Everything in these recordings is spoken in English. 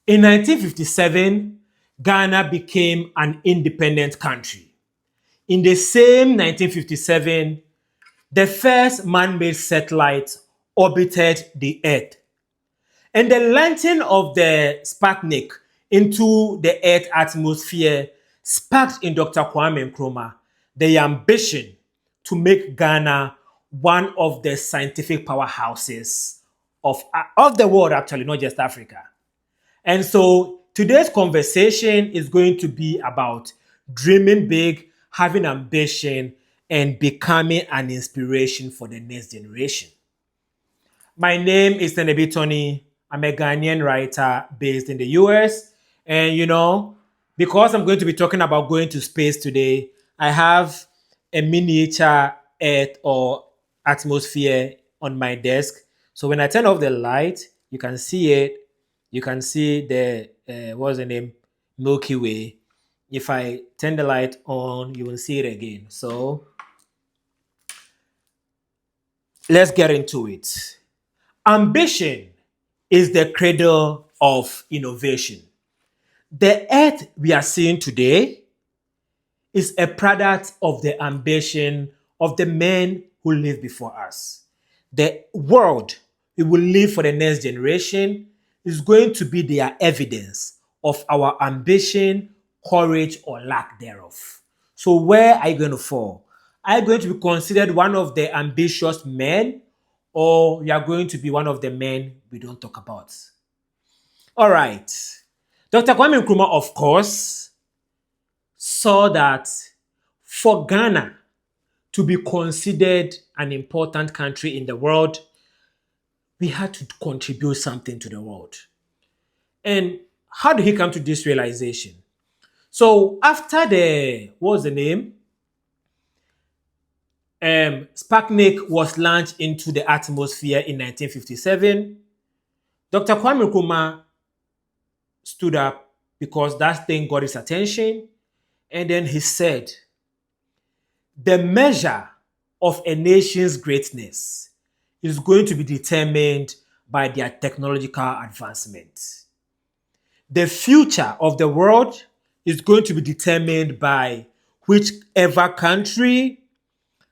In 1957, Ghana became an independent country. In the same 1957, the first man-made satellite orbited the Earth. And the launching of the Sputnik into the Earth atmosphere sparked in Dr. Kwame Nkrumah the ambition to make Ghana one of the scientific powerhouses of the world, actually, not just Africa. And so today's conversation is going to be about dreaming big, having ambition, and becoming an inspiration for the next generation. My name is Tenebi Tony. I'm a Ghanaian writer based in the US. And because I'm going to be talking about going to space today, I have a miniature Earth or atmosphere on my desk. So when I turn off the light, you can see it. You can see the, what's the name? Milky Way. If I turn the light on, you will see it again. So let's get into it. Ambition is the cradle of innovation. The earth we are seeing today is a product of the ambition of the men who lived before us. The world we will live for the next generation is going to be their evidence of our ambition, courage, or lack thereof. So, where are you going to fall? Are you going to be considered one of the ambitious men, or you are going to be one of the men we don't talk about? All right. Dr. Kwame Nkrumah, of course, saw that for Ghana to be considered an important country in the world, we had to contribute something to the world. And how did he come to this realization? So after what was the name? Sputnik was launched into the atmosphere in 1957. Dr. Kwame Nkrumah stood up because that thing got his attention. And then he said, the measure of a nation's greatness is going to be determined by their technological advancement. The future of the world is going to be determined by whichever country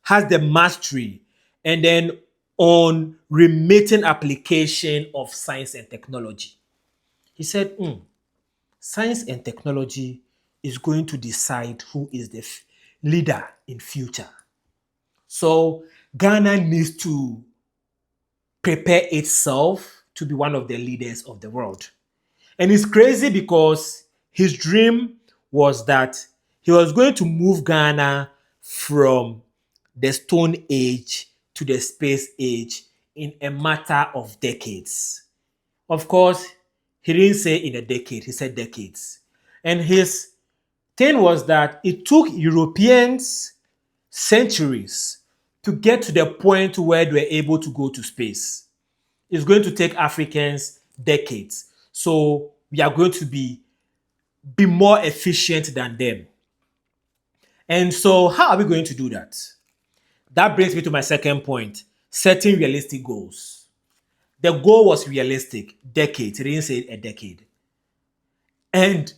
has the mastery and then on remitting application of science and technology. He said, science and technology is going to decide who is the leader in future. So Ghana needs to prepare itself to be one of the leaders of the world. And it's crazy because his dream was that he was going to move Ghana from the Stone Age to the Space Age in a matter of decades. Of course, he didn't say in a decade, he said decades. And his thing was that it took Europeans centuries to get to the point where they were able to go to space. It's going to take Africans decades. So we are going to be more efficient than them. And so how are we going to do that? That brings me to my second point, setting realistic goals. The goal was realistic, decades. It didn't say a decade. And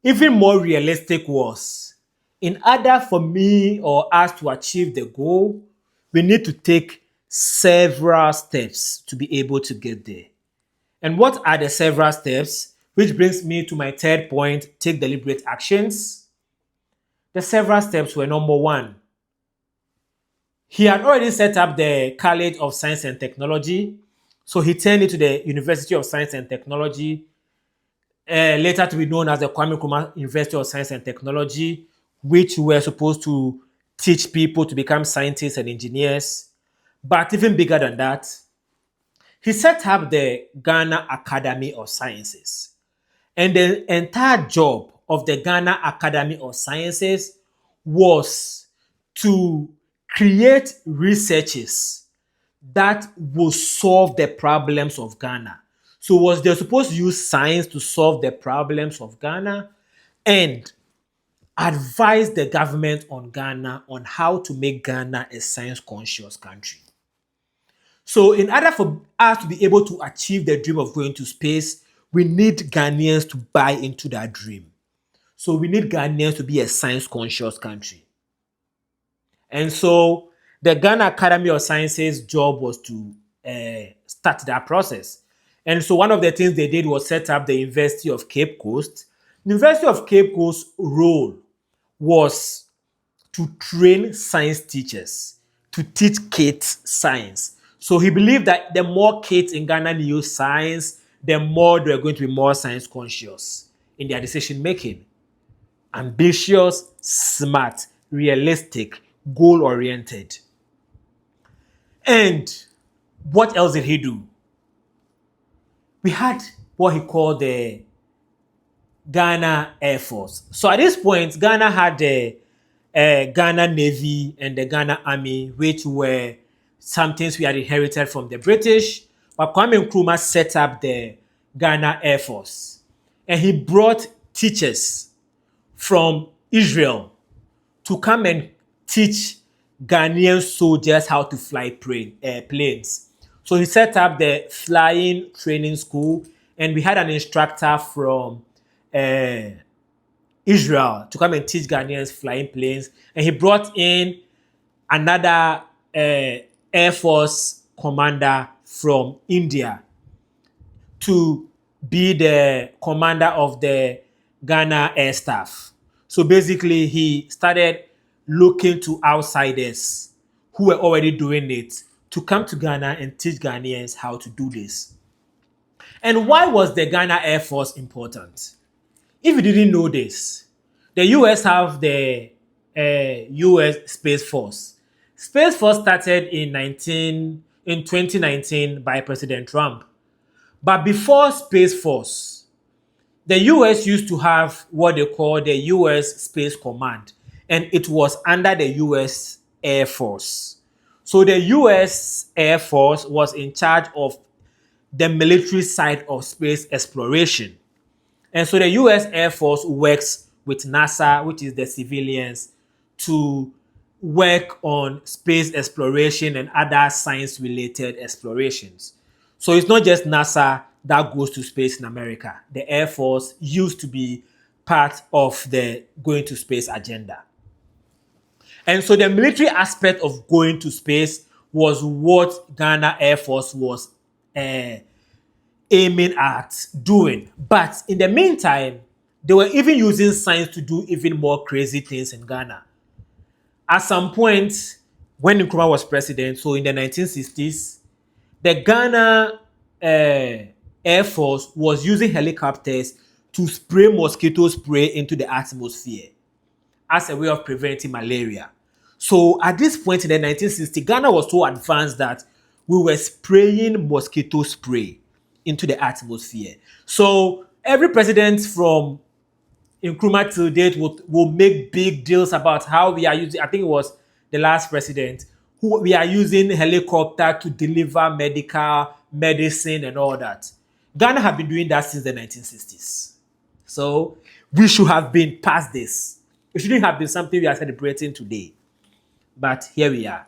even more realistic was, in order for me or us to achieve the goal, we need to take several steps to be able to get there. And what are the several steps? Which brings me to my third point, take deliberate actions. The several steps were: number one, he had already set up the College of Science and Technology. So he turned it to the University of Science and Technology, later to be known as the Kwame Nkrumah University of Science and Technology, which were supposed to teach people to become scientists and engineers. But even bigger than that, he set up the Ghana Academy of Sciences. And the entire job of the Ghana Academy of Sciences was to create researches that will solve the problems of Ghana. So was they supposed to use science to solve the problems of Ghana and advise the government on Ghana on how to make Ghana a science-conscious country. So in order for us to be able to achieve the dream of going to space, we need Ghanaians to buy into that dream. So we need Ghanaians to be a science-conscious country. And so the Ghana Academy of Sciences job was to start that process. And so one of the things they did was set up the University of Cape Coast. The University of Cape Coast's role was to train science teachers, to teach kids science. So he believed that the more kids in Ghana knew science, the more they were going to be more science conscious in their decision making. Ambitious, smart, realistic, goal oriented. And what else did he do? We had what he called the Ghana Air Force. So at this point, Ghana had the Ghana Navy and the Ghana Army, which were some things we had inherited from the British. But Kwame Nkrumah set up the Ghana Air Force. And he brought teachers from Israel to come and teach Ghanaian soldiers how to fly planes. So he set up the flying training school, and we had an instructor from Israel to come and teach Ghanaians flying planes. And he brought in another Air Force commander from India to be the commander of the Ghana Air Staff. So basically, he started looking to outsiders who were already doing it to come to Ghana and teach Ghanaians how to do this. And why was the Ghana Air Force important? If you didn't know this, the US have the US Space Force. Space Force started in 2019 by President Trump. But before Space Force, the US used to have what they call the US Space Command, and it was under the US Air Force. So the US Air Force was in charge of the military side of space exploration. And so the US Air Force works with NASA, which is the civilians, to work on space exploration and other science-related explorations. So it's not just NASA that goes to space in America. The Air Force used to be part of the going to space agenda. And so the military aspect of going to space was what Ghana Air Force was aiming at doing. But in the meantime, they were even using science to do even more crazy things in Ghana. At some point, when Nkrumah was president, so in the 1960s, the Ghana Air Force was using helicopters to spray mosquito spray into the atmosphere as a way of preventing malaria. So at this point in the 1960s, Ghana was so advanced that we were spraying mosquito spray into the atmosphere. So every president from Nkrumah till date will make big deals about how we are using, I think it was the last president, who we are using helicopter to deliver medical medicine and all that. Ghana have been doing that since the 1960s. So we should have been past this. It shouldn't have been something we are celebrating today. But here we are.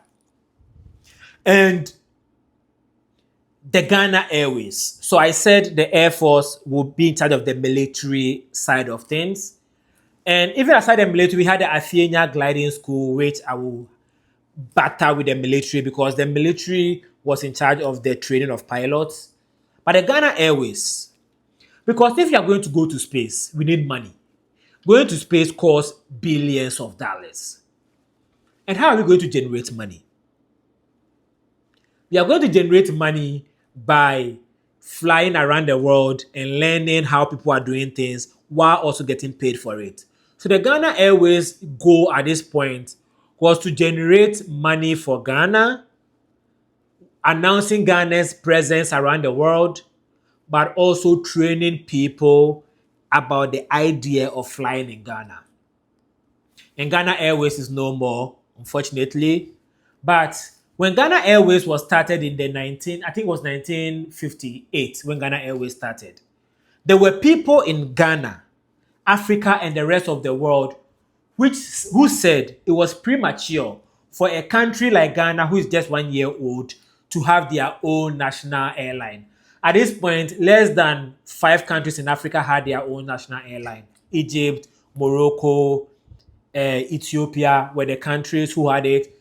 And the Ghana Airways. So I said the Air Force would be in charge of the military side of things. And even aside the military, we had the Aviation gliding school, which I will battle with the military because the military was in charge of the training of pilots. But the Ghana Airways, because if you are going to go to space, we need money. Going to space costs billions of dollars. And how are we going to generate money? We are going to generate money by flying around the world and learning how people are doing things while also getting paid for it. So the Ghana Airways goal at this point was to generate money for Ghana, announcing Ghana's presence around the world, but also training people about the idea of flying in Ghana. And Ghana Airways is no more, unfortunately. But when Ghana Airways was started in the 1958, when Ghana Airways started, there were people in Ghana, Africa, and the rest of the world who said it was premature for a country like Ghana, who is just 1 year old, to have their own national airline. At this point, less than 5 countries in Africa had their own national airline. Egypt, Morocco, Ethiopia were the countries who had it.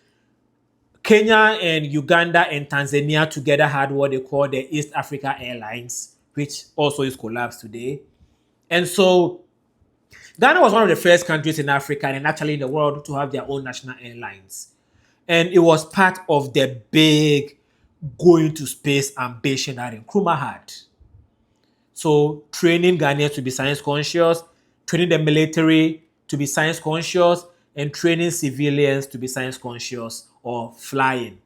Kenya and Uganda and Tanzania together had what they call the East Africa Airlines, which also is collapsed today. And so Ghana was one of the first countries in Africa and actually in the world to have their own national airlines. And it was part of the big going to space ambition that Nkrumah had. So training Ghanaians to be science conscious, training the military to be science conscious, and training civilians to be science conscious or flying.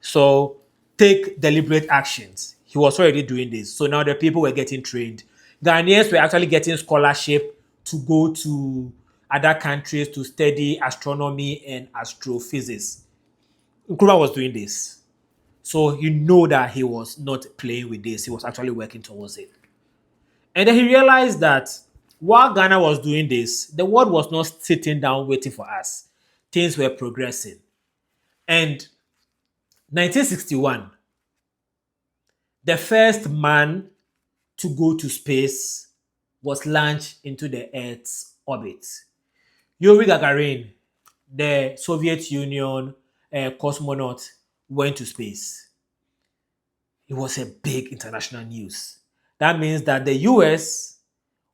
So take deliberate actions. He was already doing this. So now the people were getting trained. Ghanaians were actually getting scholarship to go to other countries to study astronomy and astrophysics. Nkrumah was doing this. So you know that he was not playing with this. He was actually working towards it. And then he realized that while Ghana was doing this, the world was not sitting down waiting for us. Things were progressing. And 1961, the first man to go to space was launched into the Earth's orbit. Yuri Gagarin, the Soviet Union cosmonaut, went to space. It was a big international news. That means that the US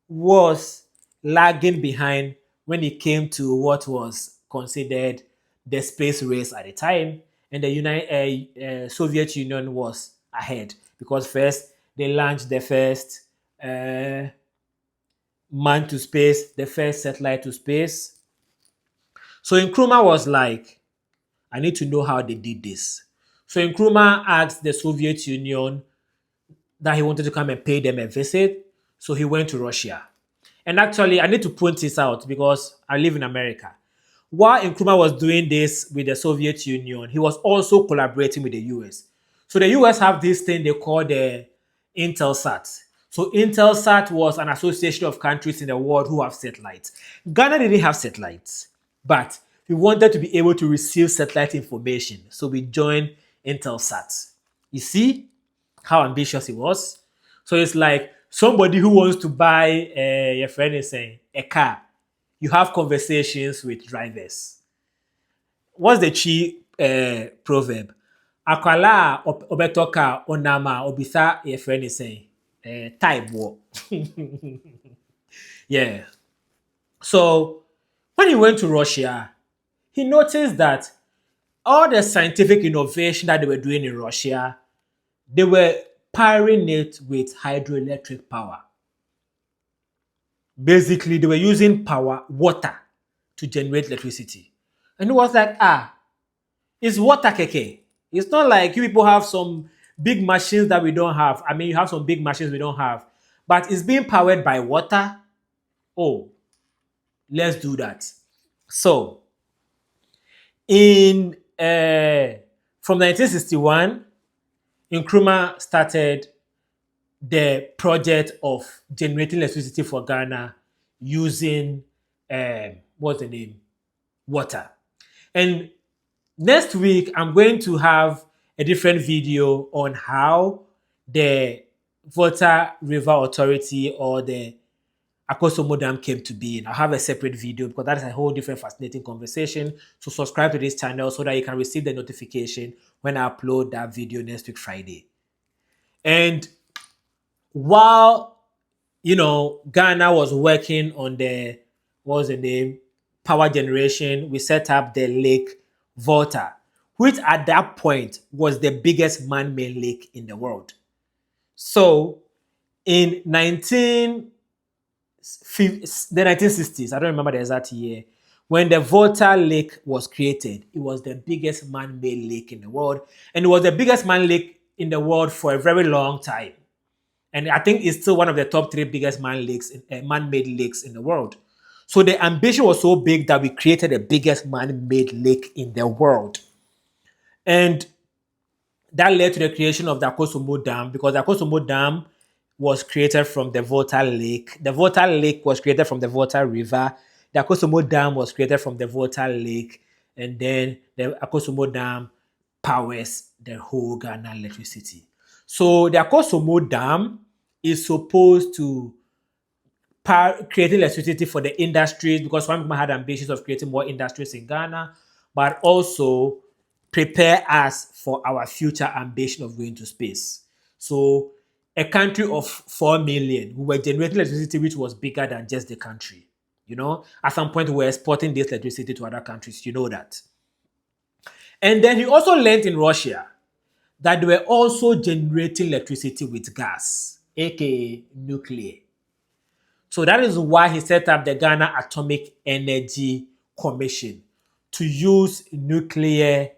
was lagging behind when it came to what was considered the space race at the time, and the Soviet Union was ahead because first they launched the first man to space, the first satellite to space. So Nkrumah was like, I need to know how they did this. So Nkrumah asked the Soviet Union that he wanted to come and pay them a visit. So he went to Russia. And actually, I need to point this out because I live in America. While Nkrumah was doing this with the Soviet Union, he was also collaborating with the US. So the US have this thing they call the Intelsat. So Intelsat was an association of countries in the world who have satellites. Ghana didn't have satellites, but we wanted to be able to receive satellite information. So we joined Intelsat. You see how ambitious he was? So it's like somebody who wants to buy, your friend is saying, a car. You have conversations with drivers. What's the Chi proverb? Akwala obetoka onama obisa, your friend is saying, type war. Yeah. So when he went to Russia, he noticed that all the scientific innovation that they were doing in Russia, they were powering it with hydroelectric power. Basically, they were using water to generate electricity. And it was like, it's water keke. It's not like you people have some big machines that we don't have. I mean, you have some big machines we don't have. But it's being powered by water. Oh, let's do that. So, in from 1961, Nkrumah started the project of generating electricity for Ghana using what's the name? Water. And next week, I'm going to have a different video on how the Volta River Authority or the Akosombo Dam came to be. And I'll have a separate video because that is a whole different fascinating conversation. So subscribe to this channel so that you can receive the notification when I upload that video next week, Friday. And while, Ghana was working on power generation, we set up the Lake Volta, which at that point was the biggest man-made lake in the world. So in the 1960s, I don't remember the exact year, when the Volta Lake was created, it was the biggest man-made lake in the world. And it was the biggest man lake in the world for a very long time. And I think it's still one of the top 3 biggest man-made lakes in the world. So the ambition was so big that we created the biggest man-made lake in the world. And that led to the creation of the Akosombo Dam, because the Akosombo Dam was created from the Volta Lake. The Volta Lake was created from the Volta River. The Akosombo Dam was created from the Volta Lake. And then the Akosombo Dam powers the whole Ghana electricity. So the Akosombo Dam is supposed to create electricity for the industries because Kwame Nkrumah had ambitions of creating more industries in Ghana, but also prepare us for our future ambition of going to space. So a country of 4 million, we were generating electricity which was bigger than just the country. You know, at some point we were exporting this electricity to other countries. You know that. And then he also learned in Russia that they were also generating electricity with gas, aka nuclear. So that is why he set up the Ghana Atomic Energy Commission to use nuclear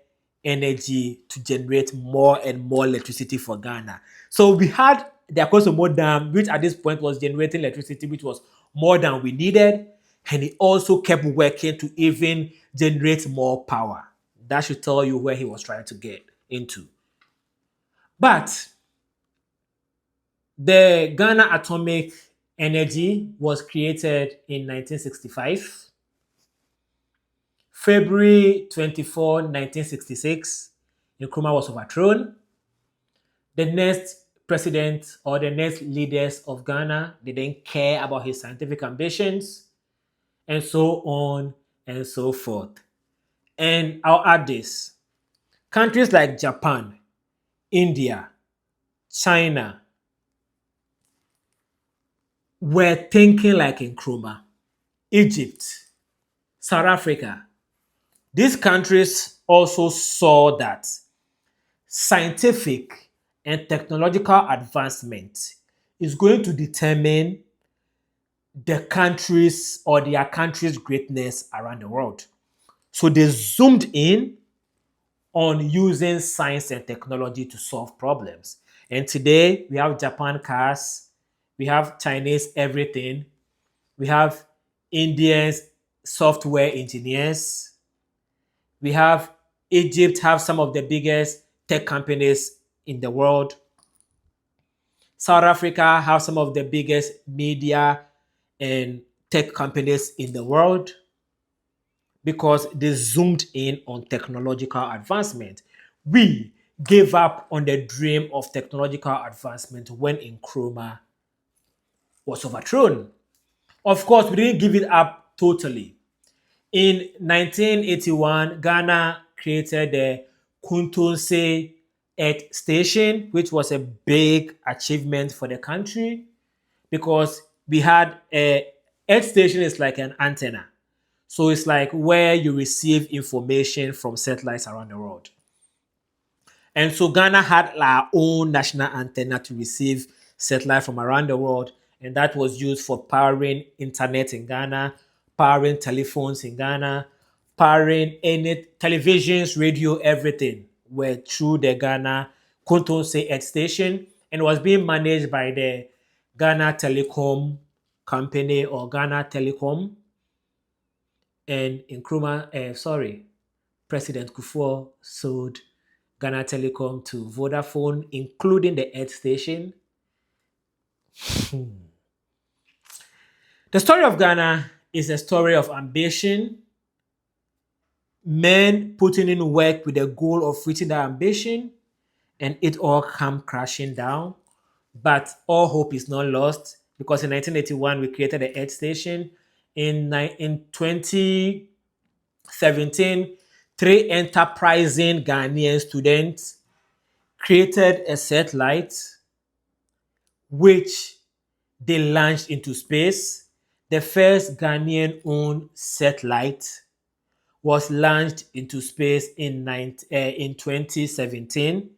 energy to generate more and more electricity for Ghana. So we had the Akosombo Dam, which at this point was generating electricity, which was more than we needed. And he also kept working to even generate more power. That should tell you where he was trying to get into. But the Ghana Atomic Energy was created in 1965. February 24, 1966, Nkrumah was overthrown. The next president or the next leaders of Ghana, they didn't care about his scientific ambitions, and so on and so forth. And I'll add this. Countries like Japan, India, China were thinking like Nkrumah. Egypt, South Africa. These countries also saw that scientific and technological advancement is going to determine the countries or their country's greatness around the world. So they zoomed in on using science and technology to solve problems. And today we have Japan cars, we have Chinese everything, we have Indians software engineers, we have Egypt have some of the biggest tech companies in the world. South Africa have some of the biggest media and tech companies in the world because they zoomed in on technological advancement. We gave up on the dream of technological advancement when Nkrumah was overthrown. Of course, we didn't give it up totally. In 1981, Ghana created the Kuntunse Earth Station, which was a big achievement for the country because we had a Earth Station is like an antenna. So it's like where you receive information from satellites around the world. And so Ghana had our own national antenna to receive satellite from around the world, and that was used for powering internet in Ghana, powering telephones in Ghana, powering any televisions, radio, everything were through the Ghana Kuntunse Earth Station, and was being managed by the Ghana Telecom Company or Ghana Telecom. And President Kufuor sold Ghana Telecom to Vodafone, including the Earth Station. The story of Ghana is a story of ambition, men putting in work with the goal of reaching that ambition, and it all come crashing down. But all hope is not lost because in 1981 we created the Earth Station. In 2017, three enterprising Ghanaian students created a satellite which they launched into space. The first Ghanaian owned satellite was launched into space in 2017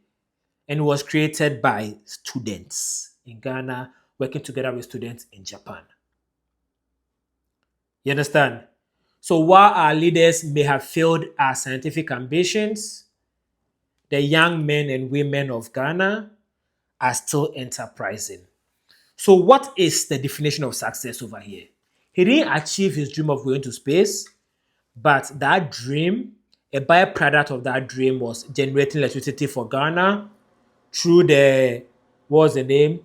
and was created by students in Ghana working together with students in Japan. You understand? So while our leaders may have failed our scientific ambitions, the young men and women of Ghana are still enterprising. So what is the definition of success over here? He didn't achieve his dream of going to space, but that dream, a byproduct of that dream was generating electricity for Ghana through what's the name?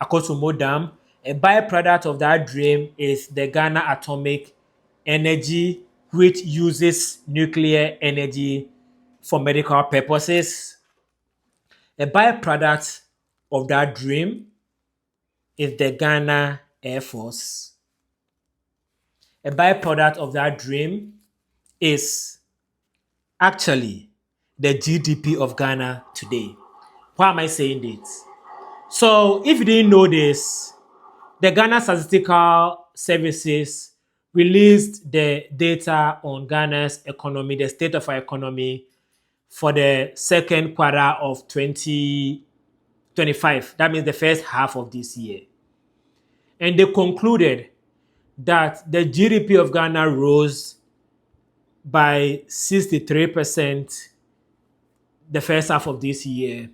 Akosombo Dam. A byproduct of that dream is the Ghana Atomic Energy, which uses nuclear energy for medical purposes. A byproduct of that dream is the Ghana Air Force. A byproduct of that dream is actually the GDP of Ghana today. Why am I saying this? So, if you didn't know this, the Ghana Statistical Services released the data on Ghana's economy, the state of our economy, for the second quarter of 2025. That means the first half of this year. And they concluded that the GDP of Ghana rose by 63% the first half of this year.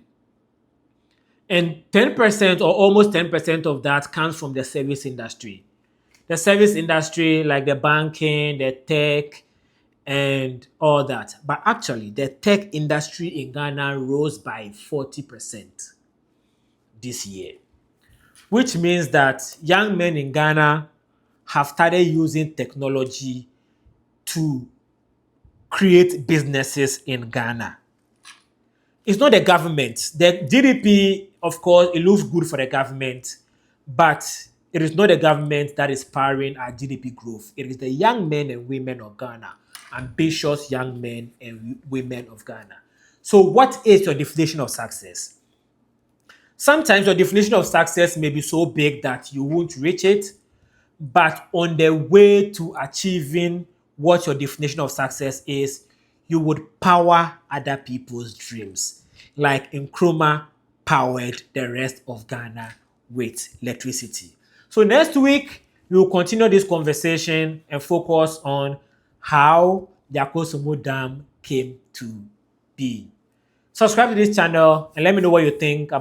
And 10% or almost 10% of that comes from the service industry. The service industry, like the banking, the tech, and all that. But actually, the tech industry in Ghana rose by 40% this year, which means that young men in Ghana have started using technology to create businesses in Ghana. It's not the government. The GDP, of course, it looks good for the government, but it is not the government that is powering our GDP growth. It is the young men and women of Ghana, ambitious young men and women of Ghana. So what is your definition of success? Sometimes your definition of success may be so big that you won't reach it, but on the way to achieving what your definition of success is, you would power other people's dreams. Like Nkrumah powered the rest of Ghana with electricity. So next week, we will continue this conversation and focus on how the Akosombo Dam came to be. Subscribe to this channel and let me know what you think about